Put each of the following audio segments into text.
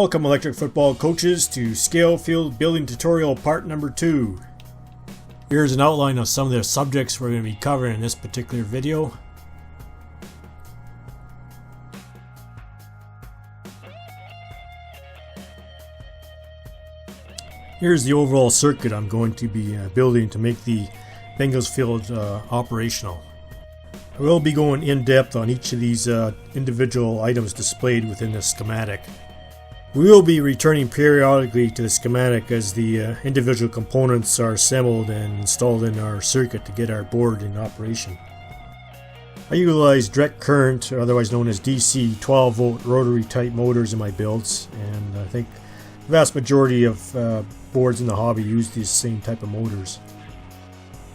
Welcome electric football coaches to Scale Field Building Tutorial Part Number 2. Here's an outline of some of the subjects we're going to be covering in this particular video. Here's the overall circuit I'm going to be building to make the Bengals Field operational. I will be going in depth on each of these individual items displayed within the schematic. We will be returning periodically to the schematic as the individual components are assembled and installed in our circuit to get our board in operation. I utilize direct current, or otherwise known as DC 12-volt rotary type motors in my builds, and I think the vast majority of boards in the hobby use these same type of motors.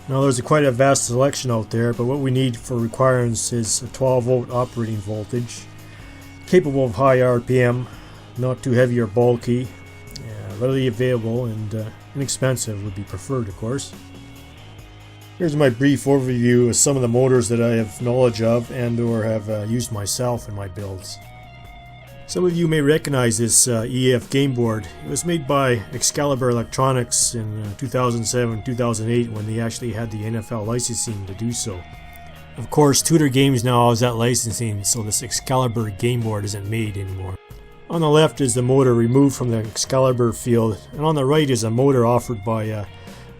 Now there's quite a vast selection out there, but what we need for requirements is a 12-volt operating voltage, capable of high RPM, not too heavy or bulky, readily available, and inexpensive would be preferred, of course. Here's my brief overview of some of the motors that I have knowledge of and or have used myself in my builds. Some of you may recognize this EF game board. It was made by Excalibur Electronics in 2007-2008 when they actually had the NFL licensing to do so. Of course, Tudor Games now has that licensing, so this Excalibur game board isn't made anymore. On the left is the motor removed from the Excalibur field, and on the right is a motor offered by a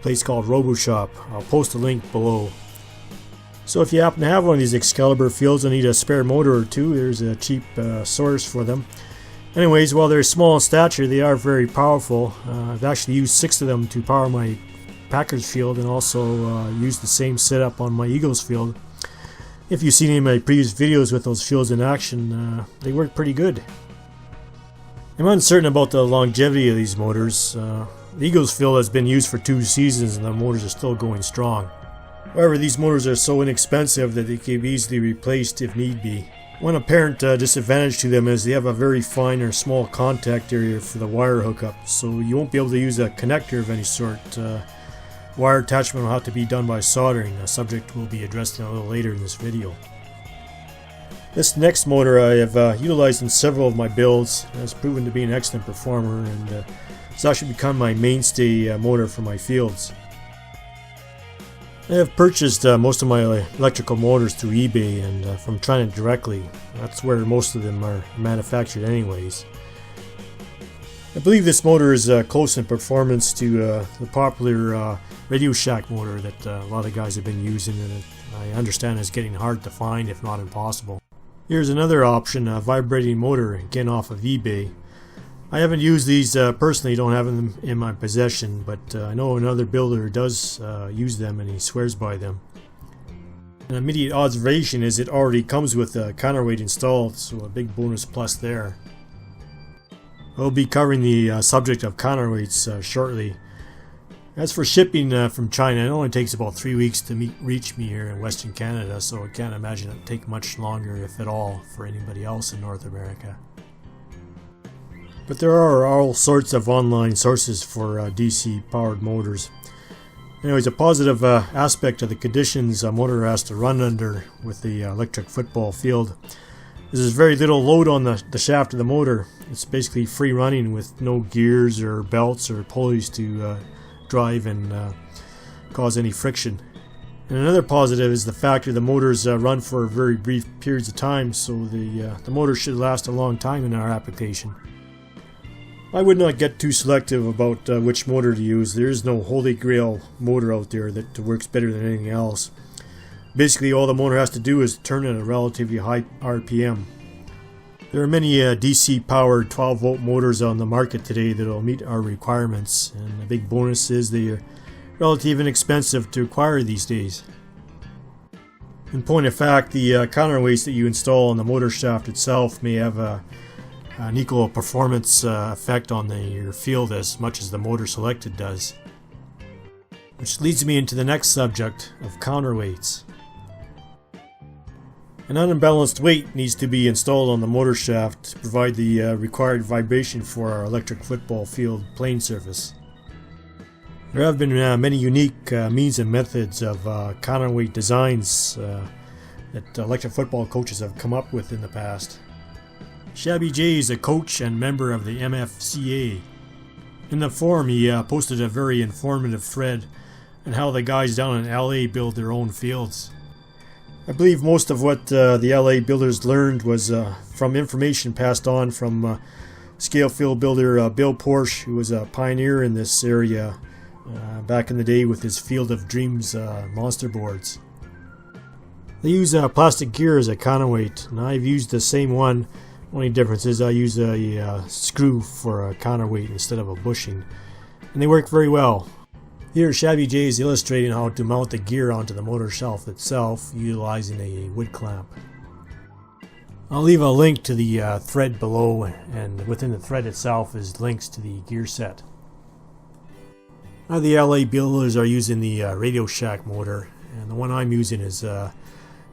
place called RoboShop. I'll post a link below. So if you happen to have one of these Excalibur fields and need a spare motor or two, there's a cheap source for them. Anyways, while they're small in stature, they are very powerful. I've actually used 6 of them to power my Packers field, and also used the same setup on my Eagles field. If you've seen any of my previous videos with those fields in action, they work pretty good. I'm uncertain about the longevity of these motors. The Eagles field has been used for 2 seasons and the motors are still going strong. However, these motors are so inexpensive that they can be easily replaced if need be. One apparent disadvantage to them is they have a very fine or small contact area for the wire hookup, so you won't be able to use a connector of any sort. Wire attachment will have to be done by soldering, a subject we'll be addressing a little later in this video. This next motor I have utilized in several of my builds and has proven to be an excellent performer, and it's actually become my mainstay motor for my fields. I have purchased most of my electrical motors through eBay and from China directly. That's where most of them are manufactured anyways. I believe this motor is close in performance to the popular Radio Shack motor that a lot of guys have been using, and I understand is getting hard to find, if not impossible. Here's another option, a vibrating motor, again off of eBay. I haven't used these personally, don't have them in my possession, but I know another builder does use them and he swears by them. An immediate observation is it already comes with a counterweight installed, so a big bonus plus there. I'll be covering the subject of counterweights shortly. As for shipping from China, it only takes about 3 weeks to reach me here in Western Canada, so I can't imagine it would take much longer, if at all, for anybody else in North America. But there are all sorts of online sources for DC powered motors. Anyways, a positive aspect of the conditions a motor has to run under with the electric football field is there's very little load on the shaft of the motor. It's basically free running with no gears or belts or pulleys to drive and cause any friction. And another positive is the fact that the motors run for very brief periods of time, so the motor should last a long time in our application. I would not get too selective about which motor to use. There is no holy grail motor out there that works better than anything else. Basically, all the motor has to do is turn at a relatively high RPM. There are many DC powered 12-volt motors on the market today that will meet our requirements, and the big bonus is they are relatively inexpensive to acquire these days. In point of fact, the counterweights that you install on the motor shaft itself may have an equal performance effect on your field as much as the motor selected does. Which leads me into the next subject of counterweights. An unbalanced weight needs to be installed on the motor shaft to provide the required vibration for our electric football field playing surface. There have been many unique means and methods of counterweight designs that electric football coaches have come up with in the past. Shabby J is a coach and member of the MFCA. In the forum he posted a very informative thread on how the guys down in LA build their own fields. I believe most of what the LA builders learned was from information passed on from scale field builder Bill Porsche, who was a pioneer in this area back in the day with his Field of Dreams monster boards. They use plastic gear as a counterweight, and I've used the same one. Only difference is I use a screw for a counterweight instead of a bushing, and they work very well. Here Shabby J is illustrating how to mount the gear onto the motor shelf itself utilizing a wood clamp. I'll leave a link to the thread below, and within the thread itself is links to the gear set. Now the LA builders are using the Radio Shack motor, and the one I'm using is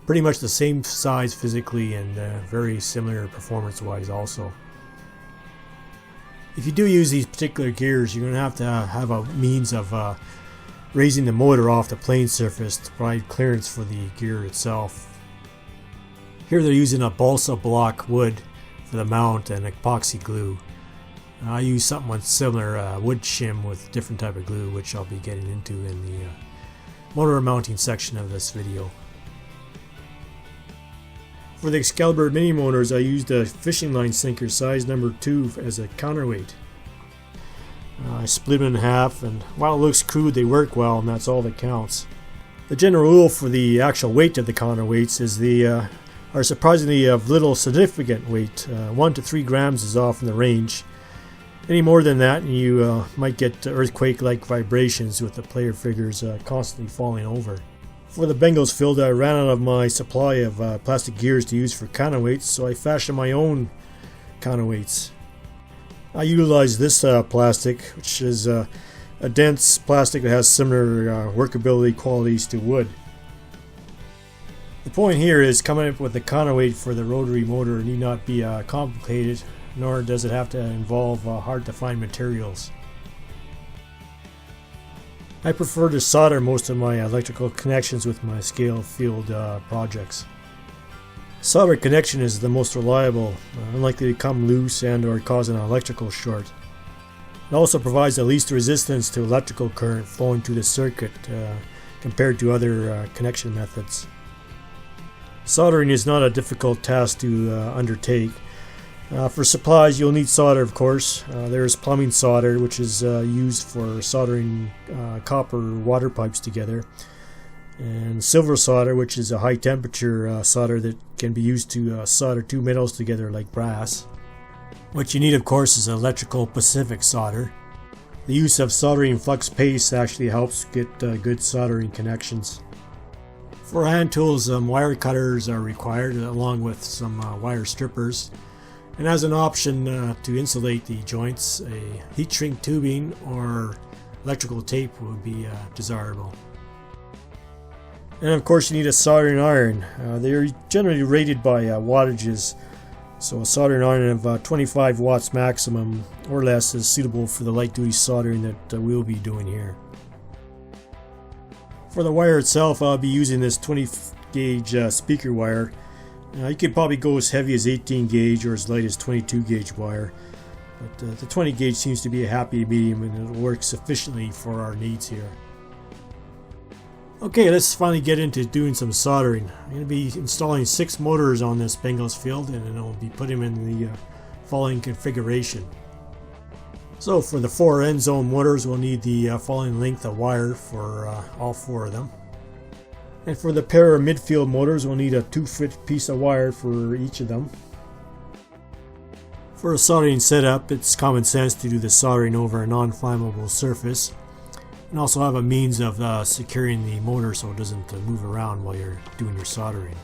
pretty much the same size physically and very similar performance wise also. If you do use these particular gears, you're going to have a means of raising the motor off the plane surface to provide clearance for the gear itself. Here they're using a balsa block wood for the mount and epoxy glue. I use something similar, wood shim with different type of glue, which I'll be getting into in the motor mounting section of this video. For the Excalibur mini motors, I used a fishing line sinker size number 2 as a counterweight. I split them in half, and while it looks crude, they work well, and that's all that counts. The general rule for the actual weight of the counterweights is they are surprisingly of little significant weight. 1 to 3 grams is often the range. Any more than that, and you might get earthquake-like vibrations with the player figures constantly falling over. For the Bengals Field, I ran out of my supply of plastic gears to use for counterweights, so I fashioned my own counterweights. I utilized this plastic, which is a dense plastic that has similar workability qualities to wood. The point here is coming up with a counterweight for the rotary motor need not be complicated, nor does it have to involve hard to find materials. I prefer to solder most of my electrical connections with my scale field projects. Solder connection is the most reliable, unlikely to come loose and or cause an electrical short. It also provides the least resistance to electrical current flowing through the circuit compared to other connection methods. Soldering is not a difficult task to undertake. For supplies, you'll need solder, of course. There's plumbing solder, which is used for soldering copper water pipes together, and silver solder, which is a high temperature solder that can be used to solder two metals together like brass. What you need, of course, is electrical Pacific solder. The use of soldering flux paste actually helps get good soldering connections. For hand tools, wire cutters are required, along with some wire strippers. And as an option to insulate the joints, a heat shrink tubing or electrical tape would be desirable. And of course you need a soldering iron. They are generally rated by wattages, so a soldering iron of 25 watts maximum or less is suitable for the light duty soldering that we'll be doing here. For the wire itself, I'll be using this 20 gauge speaker wire. You could probably go as heavy as 18 gauge or as light as 22 gauge wire, but the 20 gauge seems to be a happy medium and it'll work sufficiently for our needs here. Okay, let's finally get into doing some soldering. I'm going to be installing 6 motors on this Bengals Field, and then I'll be putting them in the following configuration. So for the 4 end zone motors, we'll need the following length of wire for all 4 of them. And for the pair of midfield motors, we'll need a 2-foot piece of wire for each of them. For a soldering setup, it's common sense to do the soldering over a non-flammable surface, and also have a means of securing the motor so it doesn't move around while you're doing your soldering.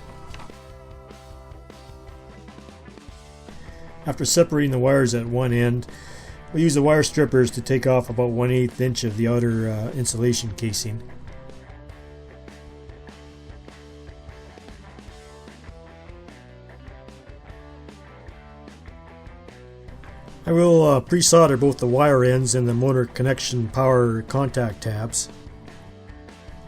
After separating the wires at one end, we'll use the wire strippers to take off about 1/8 inch of the outer insulation casing. I will pre-solder both the wire ends and the motor connection power contact tabs.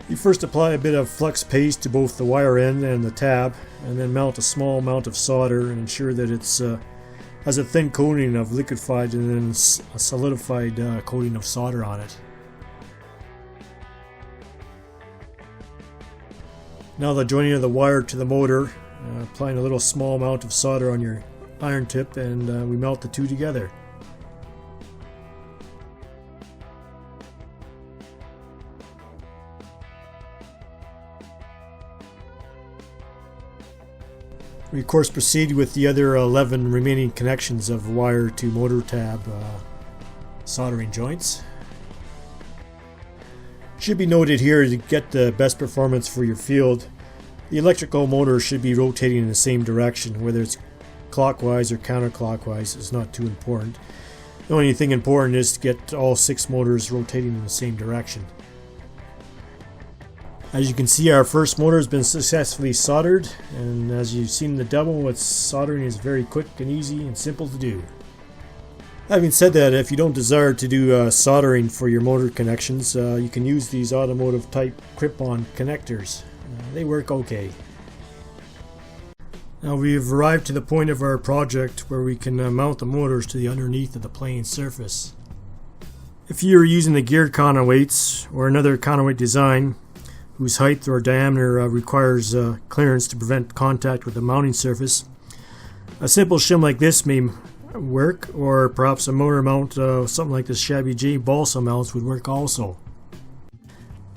You first apply a bit of flux paste to both the wire end and the tab, and then mount a small amount of solder and ensure that it's has a thin coating of liquefied and then a solidified coating of solder on it. Now the joining of the wire to the motor, applying a little small amount of solder on your iron tip, and we melt the two together. We of course proceed with the other 11 remaining connections of wire to motor tab soldering joints. Should be noted here, to get the best performance for your field, the electrical motor should be rotating in the same direction. Whether it's clockwise or counterclockwise is not too important. The only thing important is to get all 6 motors rotating in the same direction. As you can see, our first motor has been successfully soldered, and as you've seen in the demo, its soldering is very quick and easy and simple to do. Having said that, if you don't desire to do soldering for your motor connections, you can use these automotive type clip-on connectors. They work okay. Now we've arrived to the point of our project where we can mount the motors to the underneath of the plane surface. If you're using the geared counterweights or another counterweight design whose height or diameter requires clearance to prevent contact with the mounting surface, a simple shim like this may work, or perhaps a motor mount, something like the Shabby J balsa mounts would work also.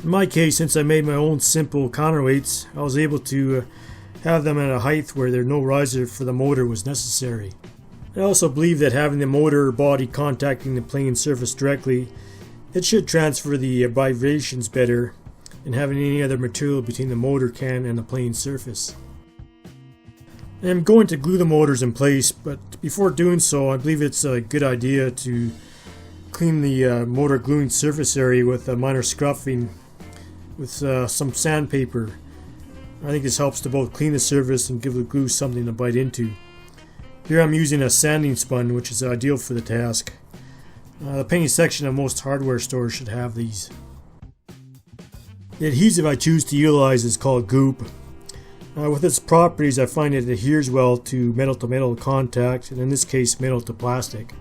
In my case, since I made my own simple counterweights, I was able to have them at a height where no riser for the motor was necessary. I also believe that having the motor body contacting the plane surface directly, it should transfer the vibrations better than having any other material between the motor can and the plane surface. I'm going to glue the motors in place, but before doing so, I believe it's a good idea to clean the motor gluing surface area with a minor scuffing with some sandpaper. I think this helps to both clean the surface and give the glue something to bite into. Here I'm using a sanding spun, which is ideal for the task. The painting section of most hardware stores should have these. The adhesive I choose to utilize is called goop. With its properties, I find it adheres well to metal contact, and in this case metal to plastic.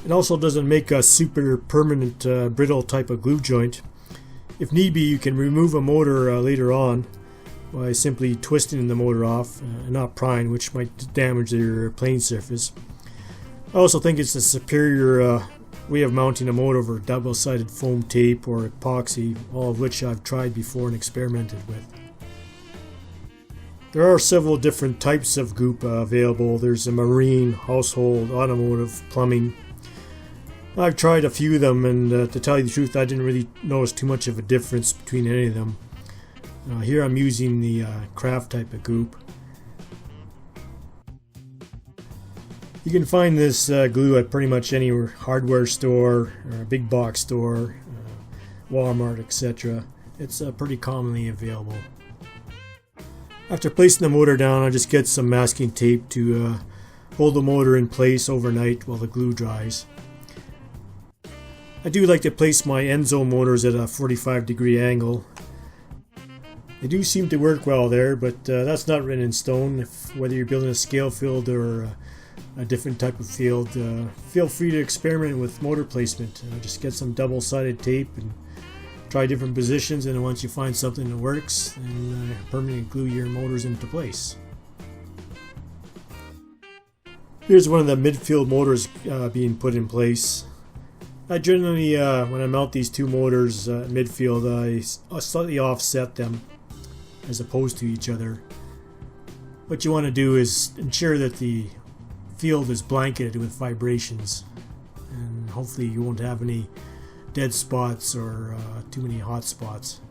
It also doesn't make a super permanent brittle type of glue joint. If need be, you can remove a motor later on by simply twisting the motor off and not prying, which might damage your plane surface. I also think it's a superior way of mounting a motor over double-sided foam tape or epoxy, all of which I've tried before and experimented with. There are several different types of goop available. There's a marine, household, automotive, plumbing. I've tried a few of them, and to tell you the truth, I didn't really notice too much of a difference between any of them. Here I'm using the craft type of goop. You can find this glue at pretty much any hardware store, or a big box store, Walmart, etc. It's pretty commonly available. After placing the motor down, I just get some masking tape to hold the motor in place overnight while the glue dries. I do like to place my end zone motors at a 45-degree angle. They do seem to work well there, but that's not written in stone. Whether you're building a scale field or a different type of field, feel free to experiment with motor placement. Just get some double-sided tape and try different positions, and once you find something that works, then permanently glue your motors into place. Here's one of the midfield motors being put in place. I generally, when I mount these two motors midfield, I slightly offset them as opposed to each other. What you want to do is ensure that the field is blanketed with vibrations, and hopefully you won't have any dead spots or too many hot spots.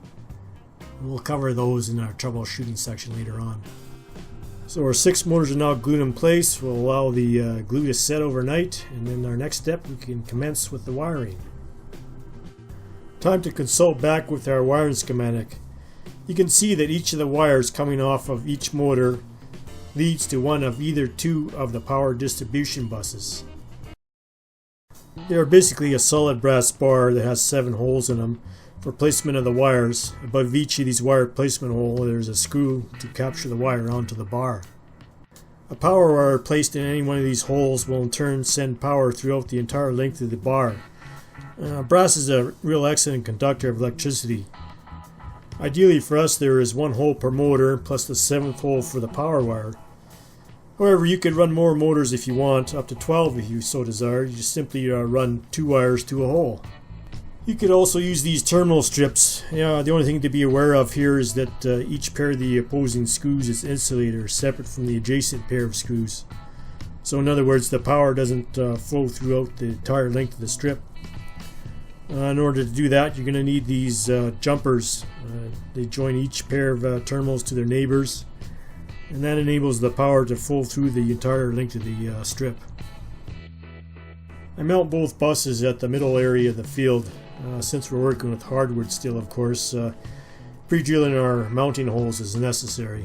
We'll cover those in our troubleshooting section later on. So our 6 motors are now glued in place. We'll allow the glue to set overnight, and then our next step, we can commence with the wiring. Time to consult back with our wiring schematic. You can see that each of the wires coming off of each motor leads to one of either 2 of the power distribution buses. They are basically a solid brass bar that has 7 holes in them for placement of the wires. Above each of these wire placement holes, there's a screw to capture the wire onto the bar. A power wire placed in any one of these holes will in turn send power throughout the entire length of the bar. Brass is a real excellent conductor of electricity. Ideally for us there is one hole per motor plus the 7th hole for the power wire. However, you could run more motors if you want, up to 12 if you so desire. You just simply run 2 wires to a hole. You could also use these terminal strips. The only thing to be aware of here is that each pair of the opposing screws is insulated or separate from the adjacent pair of screws. So in other words, the power doesn't flow throughout the entire length of the strip. In order to do that, you're going to need these jumpers. They join each pair of terminals to their neighbors, and that enables the power to flow through the entire length of the strip. I mount both buses at the middle area of the field. Since we're working with hardwood still, of course, pre-drilling our mounting holes is necessary.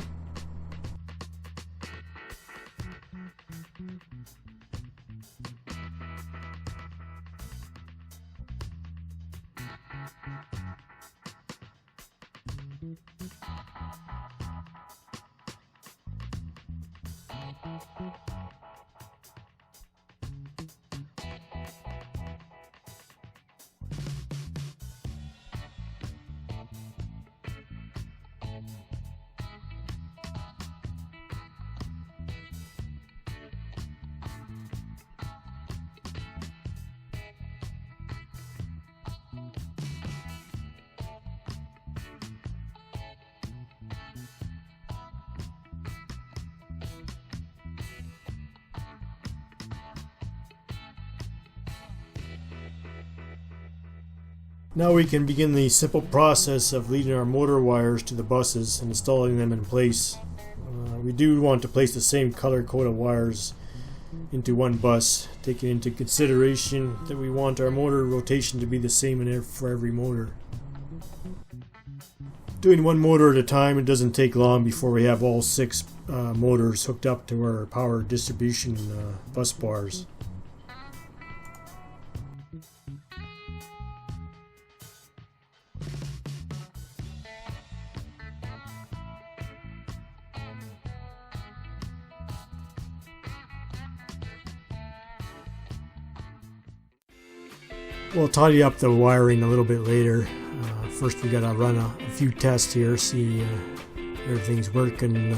Now we can begin the simple process of leading our motor wires to the buses and installing them in place. We do want to place the same color code of wires into one bus, taking into consideration that we want our motor rotation to be the same for every motor. Doing one motor at a time, it doesn't take long before we have all 6 motors hooked up to our power distribution bus bars. We'll tidy up the wiring a little bit later. First we gotta run a few tests here, see everything's working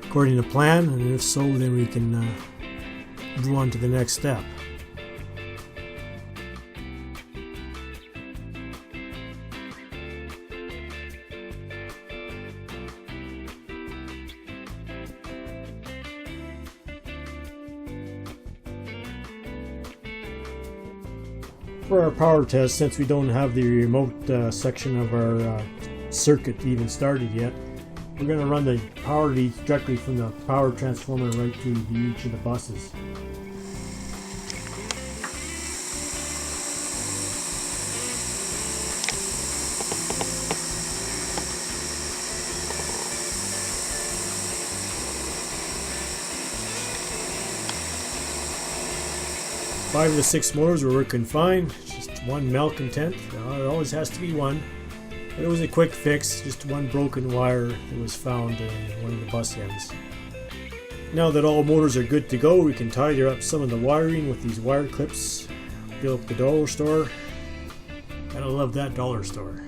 according to plan, and if so, then we can move on to the next step. For our power test, since we don't have the remote section of our circuit even started yet, we're going to run the power leads directly from the power transformer right to each of the buses. Five of the 6 motors were working fine, just one malcontent. It always has to be one. But it was a quick fix, just one broken wire that was found in one of the bus ends. Now that all motors are good to go, we can tidy up some of the wiring with these wire clips. Fill up the dollar store. Gotta love that dollar store.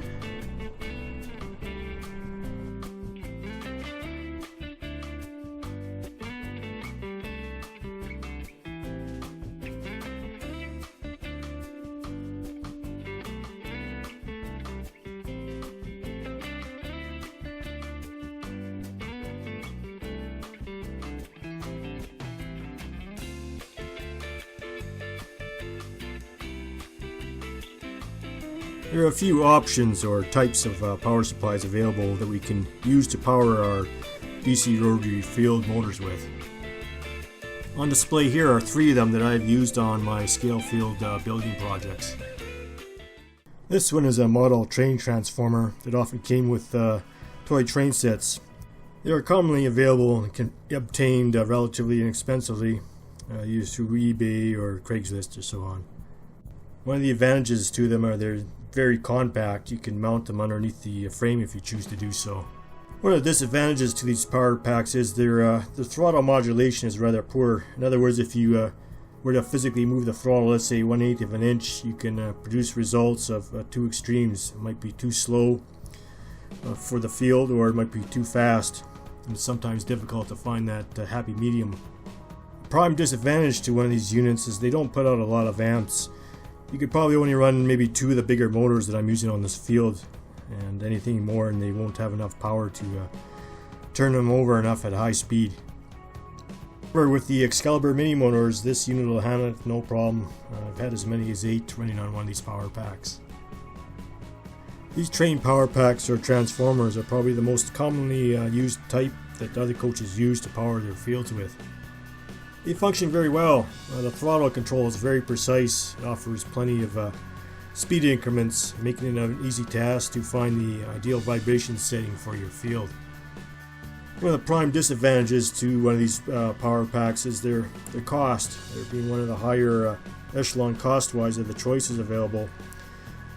There are a few options or types of power supplies available that we can use to power our DC rotary field motors with. On display here are 3 of them that I've used on my scale field building projects. This one is a model train transformer that often came with toy train sets. They are commonly available and can be obtained relatively inexpensively, used through eBay or Craigslist or so on. One of the advantages to them are they're very compact. You can mount them underneath the frame if you choose to do so. One of the disadvantages to these power packs is their throttle modulation is rather poor. In other words, if you were to physically move the throttle, let's say 1/8 of an inch, you can produce results of two extremes. It might be too slow for the field, or it might be too fast. And it's sometimes difficult to find that happy medium. The prime disadvantage to one of these units is they don't put out a lot of amps. You could probably only run maybe 2 of the bigger motors that I'm using on this field, and anything more and they won't have enough power to turn them over enough at high speed. However, with the Excalibur mini motors, this unit will handle it no problem. I've had as many as 8 running on one of these power packs. These train power packs or transformers are probably the most commonly used type that other coaches use to power their fields with. They function very well. The throttle control is very precise. It offers plenty of speed increments, making it an easy task to find the ideal vibration setting for your field. One of the prime disadvantages to one of these power packs is their cost. They're being one of the higher echelon cost-wise of the choices available.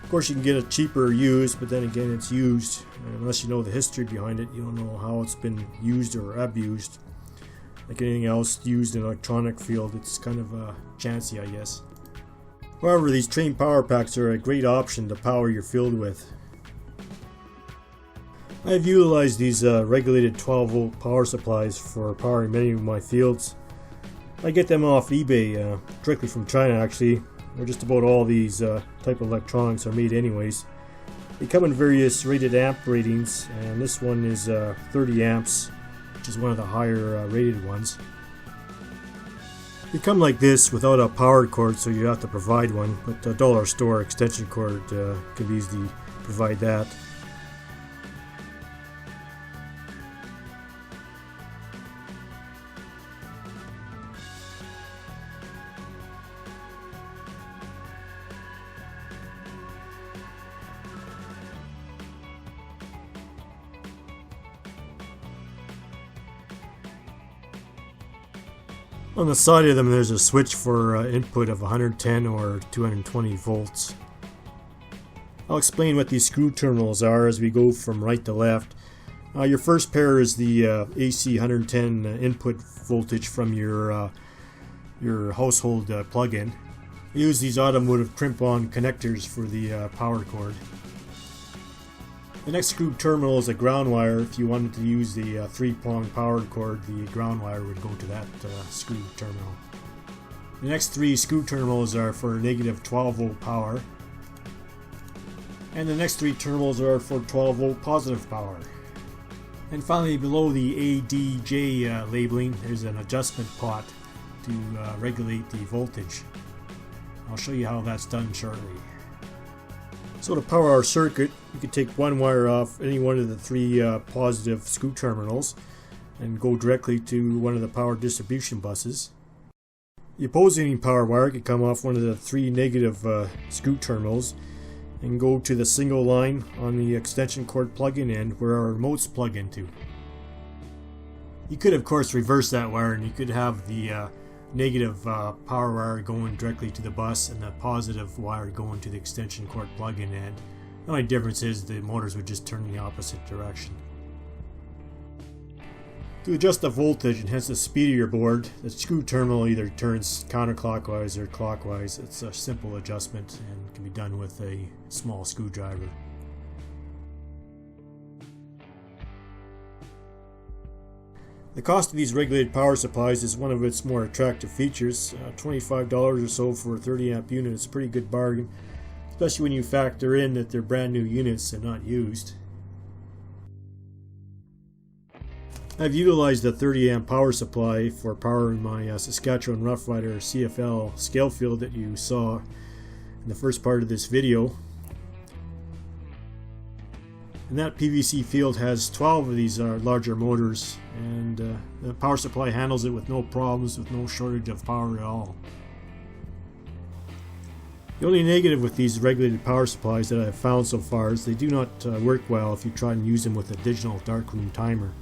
Of course, you can get it cheaper used, but then again, it's used. Unless you know the history behind it, you don't know how it's been used or abused. Like anything else used in an electronic field, it's kind of chancy, I guess. However, these train power packs are a great option to power your field with. I've utilized these regulated 12-volt power supplies for powering many of my fields. I get them off eBay, directly from China actually, where just about all these type of electronics are made anyways. They come in various rated amp ratings, and this one is 30 amps, which is one of the higher rated ones. They come like this without a power cord, so you have to provide one, but a dollar store extension cord can easily provide that. On the side of them there's a switch for input of 110 or 220 volts. I'll explain what these screw terminals are as we go from right to left. Your first pair is the AC 110 input voltage from your household plug-in. I use these automotive crimp-on connectors for the power cord. The next screw terminal is a ground wire. If you wanted to use the 3-prong power cord, the ground wire would go to that screw terminal. The next 3 screw terminals are for negative 12-volt power. And the next 3 terminals are for 12-volt positive power. And finally, below the ADJ labeling, there's an adjustment pot to regulate the voltage. I'll show you how that's done shortly. So to power our circuit, you can take one wire off any one of the 3 positive screw terminals and go directly to one of the power distribution buses. The opposing power wire can come off one of the 3 negative screw terminals and go to the single line on the extension cord plug-in end where our remotes plug into. You could of course reverse that wire, and you could have the negative power wire going directly to the bus and the positive wire going to the extension cord plug-in end. The only difference is the motors would just turn in the opposite direction. To adjust the voltage and hence the speed of your board, the screw terminal either turns counterclockwise or clockwise. It's a simple adjustment and can be done with a small screwdriver. The cost of these regulated power supplies is one of its more attractive features. $25 or so for a 30 amp unit is a pretty good bargain, especially when you factor in that they're brand new units and not used. I've utilized the 30 amp power supply for powering my Saskatchewan Rough Rider CFL scale field that you saw in the first part of this video. And that PVC field has 12 of these larger motors, and the power supply handles it with no problems, with no shortage of power at all. The only negative with these regulated power supplies that I've found so far is they do not work well if you try and use them with a digital darkroom timer.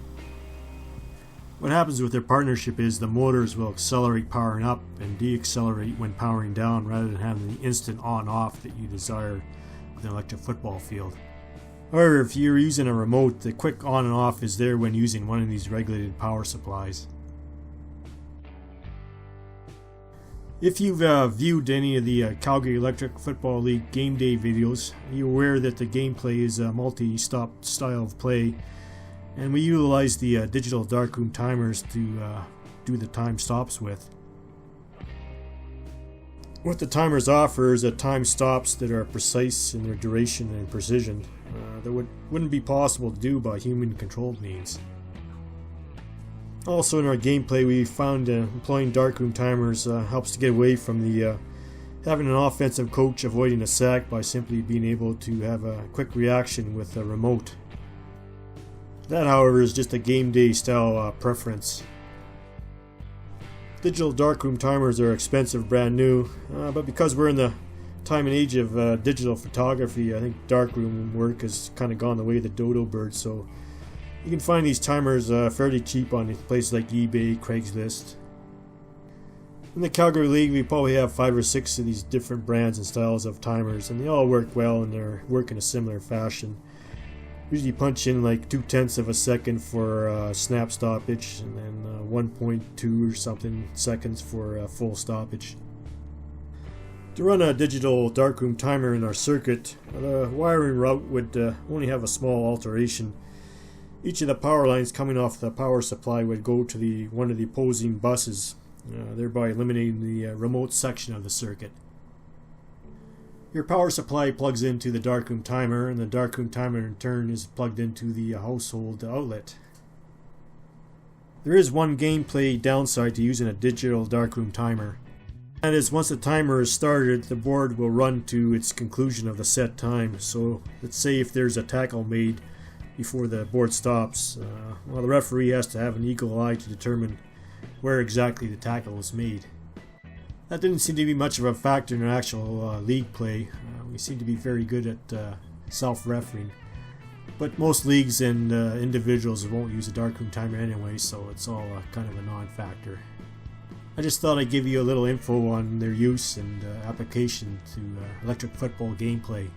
What happens with their partnership is the motors will accelerate powering up and deaccelerate when powering down, rather than having the instant on-off that you desire with an electric football field. However, if you're using a remote, the quick on and off is there when using one of these regulated power supplies. If you've viewed any of the Calgary Electric Football League game day videos, you're aware that the gameplay is a multi-stop style of play, and we utilize the digital darkroom timers to do the time stops with. What the timers offer is time stops that are precise in their duration and precision that wouldn't be possible to do by human-controlled means. Also in our gameplay, we found employing darkroom timers helps to get away from the having an offensive coach avoiding a sack by simply being able to have a quick reaction with a remote. That, however, is just a game day style preference. Digital darkroom timers are expensive brand new, but because we're in the time and age of digital photography, I think darkroom work has kind of gone the way of the dodo bird, so you can find these timers fairly cheap on places like eBay, Craigslist. In the Calgary League, we probably have 5 or 6 of these different brands and styles of timers, and they all work well and they work in a similar fashion. Usually punch in like 0.2 of a second for snap stoppage, and then 1.2 or something seconds for full stoppage. To run a digital darkroom timer in our circuit, the wiring route would only have a small alteration. Each of the power lines coming off the power supply would go to one of the opposing buses, thereby eliminating the remote section of the circuit. Your power supply plugs into the darkroom timer, and the darkroom timer in turn is plugged into the household outlet. There is one gameplay downside to using a digital darkroom timer. That is, once the timer is started, the board will run to its conclusion of the set time. So let's say if there's a tackle made before the board stops, well, the referee has to have an eagle eye to determine where exactly the tackle was made. That didn't seem to be much of a factor in our actual league play. We seem to be very good at self-refereeing. But most leagues and individuals won't use a darkroom timer anyway, so it's all kind of a non-factor. I just thought I'd give you a little info on their use and application to electric football gameplay.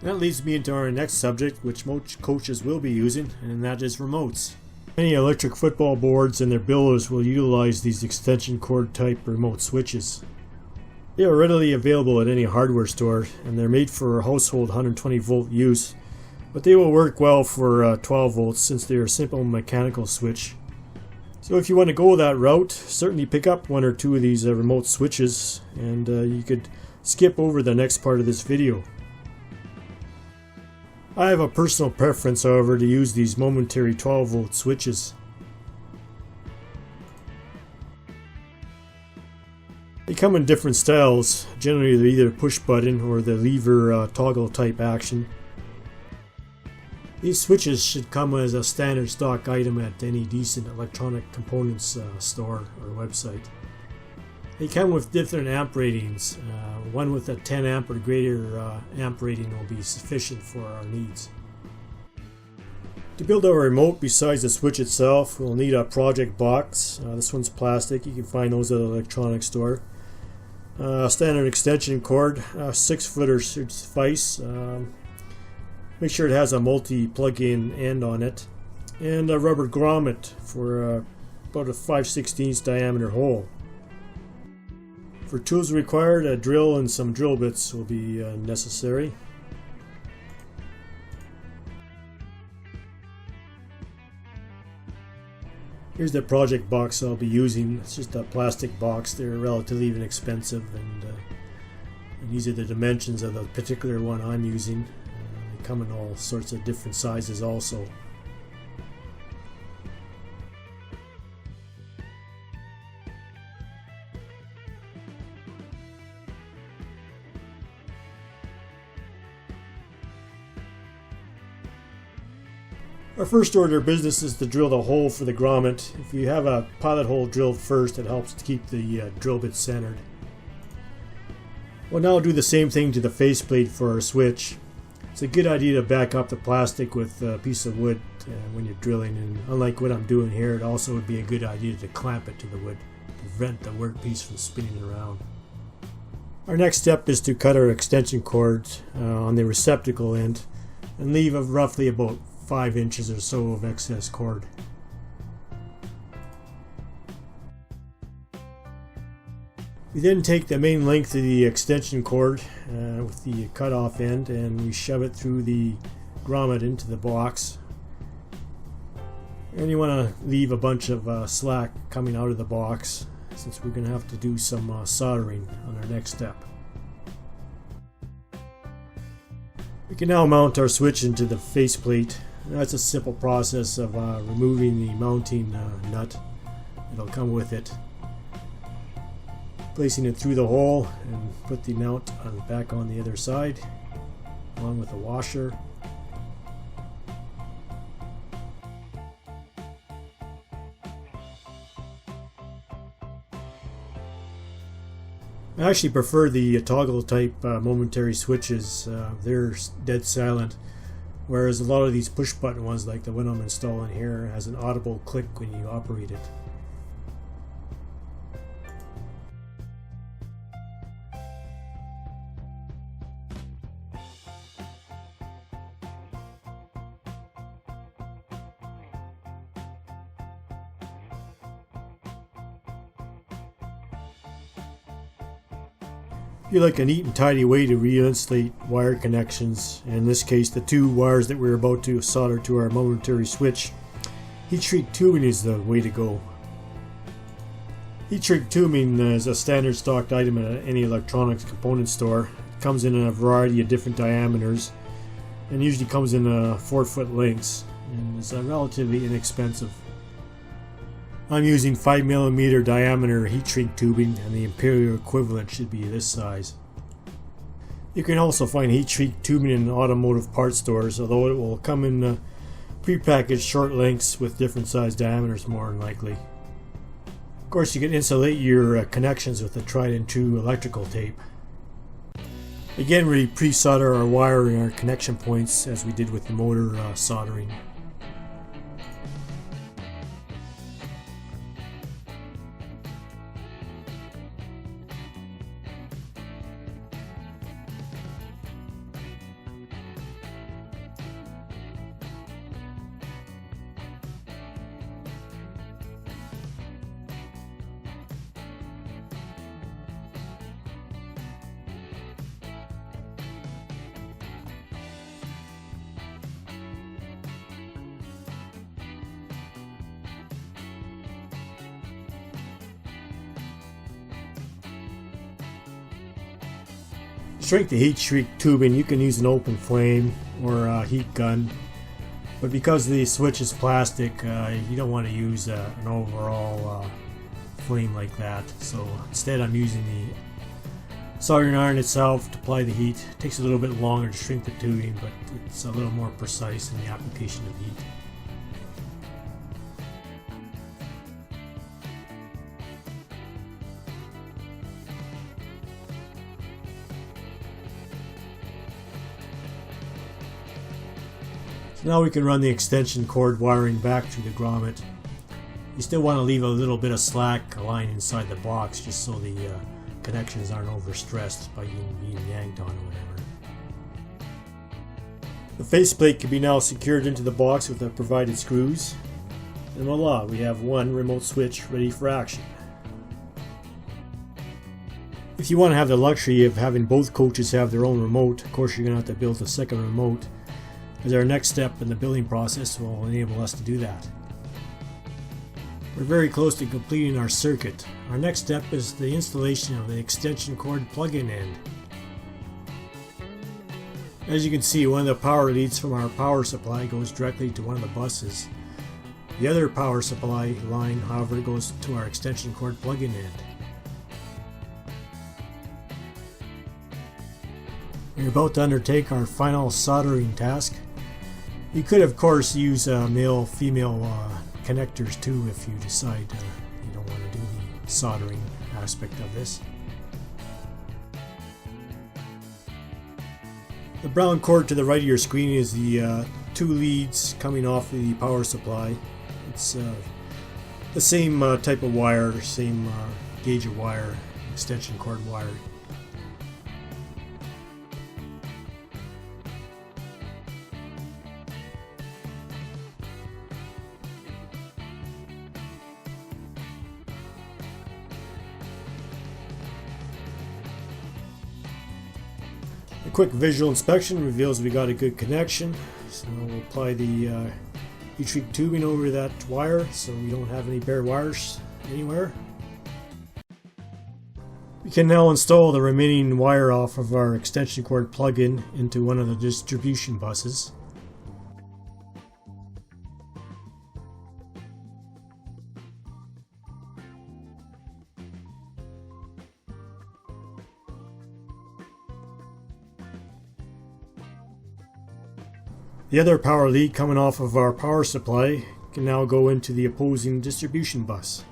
That leads me into our next subject, which most coaches will be using, and that is remotes. Many electric football boards and their builders will utilize these extension cord type remote switches. They are readily available at any hardware store, and they're made for household 120 volt use, but they will work well for 12 volts since they are a simple mechanical switch. So if you want to go that route, certainly pick up 1 or 2 of these remote switches, and you could skip over the next part of this video. I have a personal preference, however, to use these momentary 12 volt switches. They come in different styles. Generally they're either push button or the lever toggle type action. These switches should come as a standard stock item at any decent electronic components store or website. They come with different amp ratings. One with a 10 amp or greater amp rating will be sufficient for our needs. To build our remote, besides the switch itself, we'll need a project box. This one's plastic. You can find those at an electronics store. Standard extension cord, 6 footer should suffice. Make sure it has a multi plug-in end on it, and a rubber grommet for about a 5/16 diameter hole. For tools required, a drill and some drill bits will be necessary. Here's the project box I'll be using. It's just a plastic box. They're relatively inexpensive, and these are the dimensions of the particular one I'm using. They come in all sorts of different sizes also. Our first order of business is to drill the hole for the grommet. If you have a pilot hole drilled first, it helps to keep the drill bit centered. We'll now do the same thing to the faceplate for our switch. It's a good idea to back up the plastic with a piece of wood when you're drilling, and unlike what I'm doing here, it also would be a good idea to clamp it to the wood to prevent the workpiece from spinning around. Our next step is to cut our extension cord on the receptacle end. and leave roughly about 5 inches or so of excess cord. We then take the main length of the extension cord with the cutoff end, and we shove it through the grommet into the box. And you want to leave a bunch of slack coming out of the box, since we're going to have to do some soldering on our next step. We can now mount our switch into the faceplate. That's a simple process of removing the mounting nut that'll come with it, placing it through the hole, and put the mount back on the other side along with the washer. I actually prefer the toggle type momentary switches. They're dead silent, whereas a lot of these push button ones, like the one I'm installing here, has an audible click when you operate it. If you like a neat and tidy way to re-insulate wire connections, in this case the two wires that we're about to solder to our momentary switch, heat shrink tubing is the way to go. Heat shrink tubing is a standard stocked item at any electronics component store. It comes in a variety of different diameters and usually comes in 4-foot lengths, and is relatively inexpensive. I'm using 5mm diameter heat shrink tubing, and the imperial equivalent should be this size. You can also find heat shrink tubing in automotive parts stores, although it will come in prepackaged short lengths with different size diameters more than likely. Of course, you can insulate your connections with a tried and true electrical tape. Again, we pre-solder our wire and our connection points as we did with the motor soldering. To shrink the heat shrink tubing, you can use an open flame or a heat gun, but because the switch is plastic, you don't want to use an overall flame like that. So instead I'm using the soldering iron itself to apply the heat. It takes a little bit longer to shrink the tubing, but it's a little more precise in the application of heat. Now we can run the extension cord wiring back through the grommet. You still want to leave a little bit of slack lying inside the box just so the connections aren't overstressed by being yanked on or whatever. The faceplate can be now secured into the box with the provided screws. And voila, we have one remote switch ready for action. If you want to have the luxury of having both coaches have their own remote, of course you're going to have to build a second remote, as our next step in the building process will enable us to do that. We're very close to completing our circuit. Our next step is the installation of the extension cord plug-in end. As you can see, one of the power leads from our power supply goes directly to one of the buses. The other power supply line, however, goes to our extension cord plug-in end. We're about to undertake our final soldering task. You could, of course, use male-female connectors too if you decide you don't want to do the soldering aspect of this. The brown cord to the right of your screen is the two leads coming off the power supply. It's the same type of wire, same gauge of wire, extension cord wire. quick visual inspection reveals we got a good connection. So we'll apply the heat shrink tubing over that wire so we don't have any bare wires anywhere. We can now install the remaining wire off of our extension cord plug-in into one of the distribution buses. The other power lead coming off of our power supply can now go into the opposing distribution bus.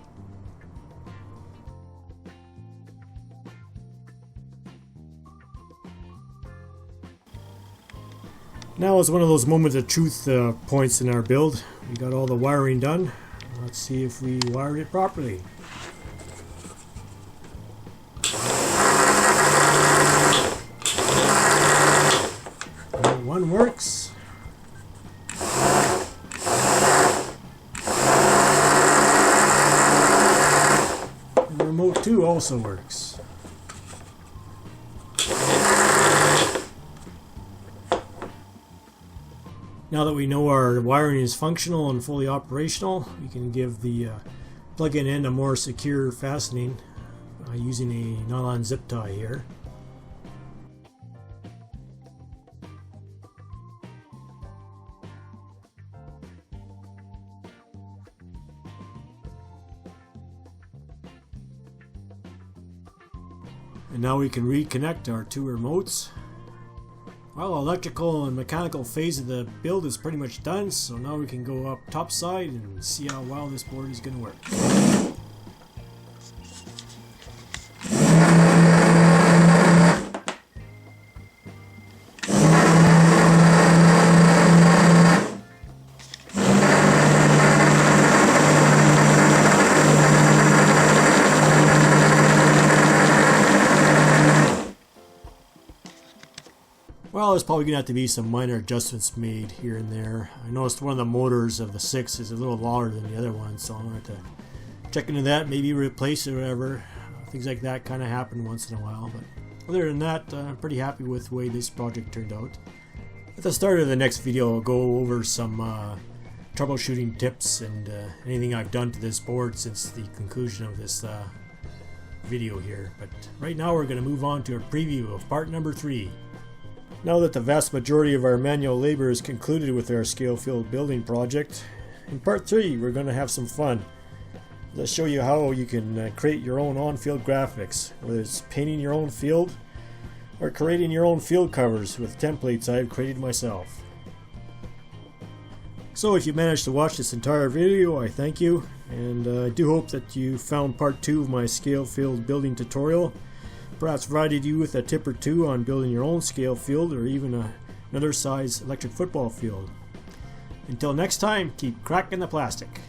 Now is one of those moments of truth points in our build. We got all the wiring done. Let's see if we wired it properly. One works. And the remote 2 also works. Now that we know our wiring is functional and fully operational, we can give the plug-in end a more secure fastening using a nylon zip tie here. And now we can reconnect our 2 remotes. Well, electrical and mechanical phase of the build is pretty much done, so now we can go up top side and see how well this board is going to work. Well, there's probably going to have to be some minor adjustments made here and there. I noticed one of the motors of the 6 is a little louder than the other one, so I'm going to have to check into that, maybe replace it or whatever. Things like that kind of happen once in a while, but other than that, I'm pretty happy with the way this project turned out. At the start of the next video, I'll go over some troubleshooting tips and anything I've done to this board since the conclusion of this video here. But right now we're going to move on to a preview of part number 3. Now that the vast majority of our manual labor is concluded with our scale field building project, in part 3 we're going to have some fun. Let's show you how you can create your own on-field graphics, whether it's painting your own field or creating your own field covers with templates I've created myself. So if you managed to watch this entire video, I thank you, and I do hope that you found part 2 of my scale field building tutorial. Perhaps provided you with a tip or 2 on building your own scale field or even another size electric football field. Until next time, keep cracking the plastic.